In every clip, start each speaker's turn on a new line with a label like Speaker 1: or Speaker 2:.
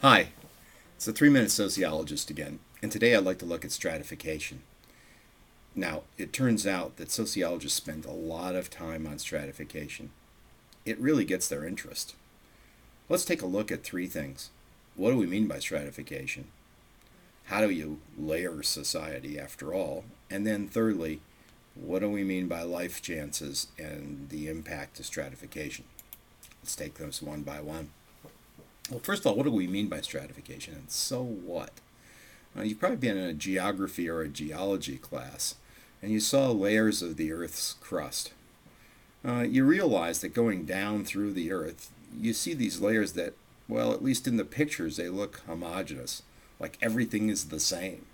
Speaker 1: Hi, it's the 3 Minute Sociologist again, and today I'd like to look at stratification. Now, it turns out that sociologists spend a lot of time on stratification. It really gets their interest. Let's take a look at three things. What do we mean by stratification? How do you layer society after all? And then thirdly, what do we mean by life chances and the impact of stratification? Let's take those one by one. Well, first of all, what do we mean by stratification, and so what? You've probably been in a geography or a geology class, and you saw layers of the Earth's crust. You realize that going down through the Earth, you see these layers that, well, at least in the pictures, they look homogeneous, like everything is the same.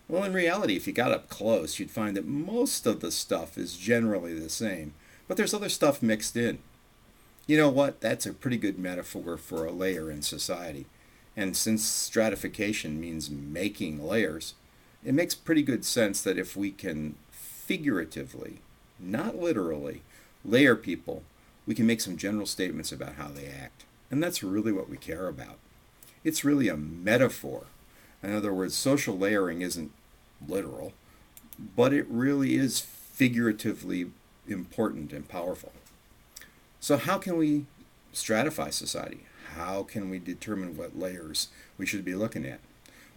Speaker 1: Well, in reality, if you got up close, you'd find that most of the stuff is generally the same, but there's other stuff mixed in. You know what? That's a pretty good metaphor for a layer in society. And since stratification means making layers, it makes pretty good sense that if we can figuratively, not literally, layer people, we can make some general statements about how they act. And that's really what we care about. It's really a metaphor. In other words, social layering isn't literal, but it really is figuratively important and powerful. So, how can we stratify society? How can we determine what layers we should be looking at?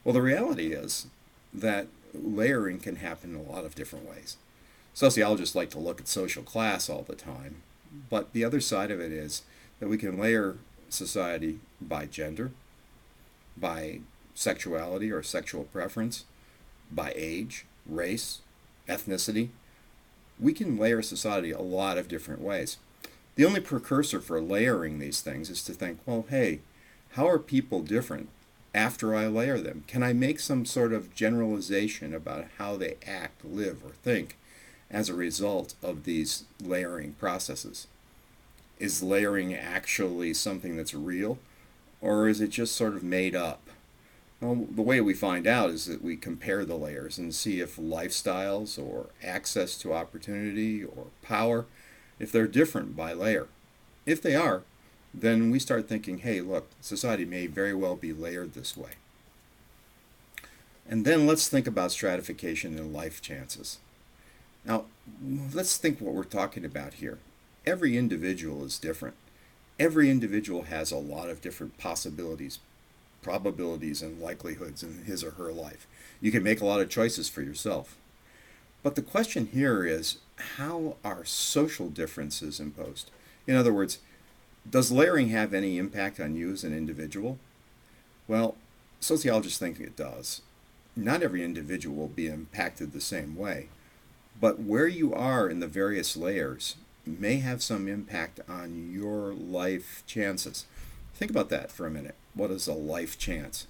Speaker 1: Well, the reality is that layering can happen in a lot of different ways. Sociologists like to look at social class all the time, but the other side of it is that we can layer society by gender, by sexuality or sexual preference, by age, race, ethnicity. We can layer society a lot of different ways. The only precursor for layering these things is to think, well, hey, how are people different after I layer them? Can I make some sort of generalization about how they act, live, or think as a result of these layering processes? Is layering actually something that's real, or is it just sort of made up? Well, the way we find out is that we compare the layers and see if lifestyles or access to opportunity or power, if they're different by layer. If they are, then we start thinking, hey, look, society may very well be layered this way. And then let's think about stratification and life chances. Now, let's think what we're talking about here. Every individual is different. Every individual has a lot of different possibilities, probabilities, and likelihoods in his or her life. You can make a lot of choices for yourself. But the question here is, how are social differences imposed? In other words, does layering have any impact on you as an individual? Well, sociologists think it does. Not every individual will be impacted the same way, but where you are in the various layers may have some impact on your life chances. Think about that for a minute. What is a life chance?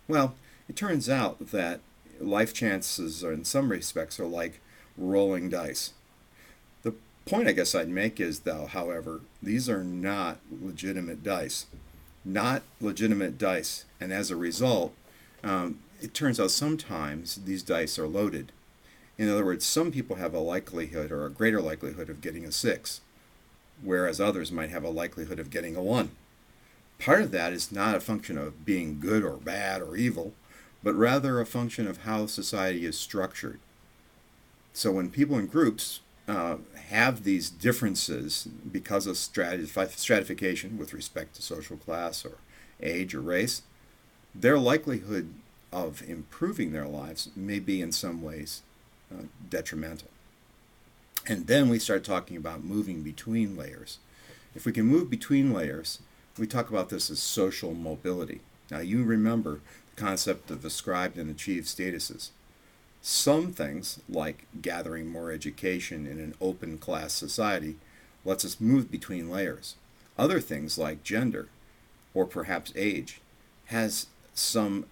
Speaker 1: Well, it turns out that life chances in some respects are like rolling dice. The point I guess I'd make is, though, however, these are not legitimate dice. Not legitimate dice. And as a result, it turns out sometimes these dice are loaded. In other words, some people have a likelihood or a greater likelihood of getting a 6, whereas others might have a likelihood of getting a 1. Part of that is not a function of being good or bad or evil, but rather a function of how society is structured. So when people in groups have these differences because of stratification with respect to social class or age or race, their likelihood of improving their lives may be in some ways detrimental. And then we start talking about moving between layers. If we can move between layers, we talk about this as social mobility. Now, you remember the concept of ascribed and achieved statuses. Some things, like gathering more education in an open class society, lets us move between layers. Other things, like gender or perhaps age, has some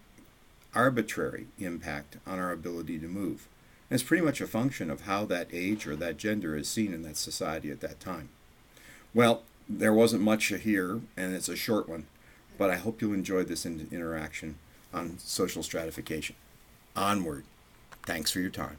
Speaker 1: arbitrary impact on our ability to move. And it's pretty much a function of how that age or that gender is seen in that society at that time. Well, there wasn't much here, and it's a short one, but I hope you'll enjoy this interaction on social stratification. Onward. Thanks for your time.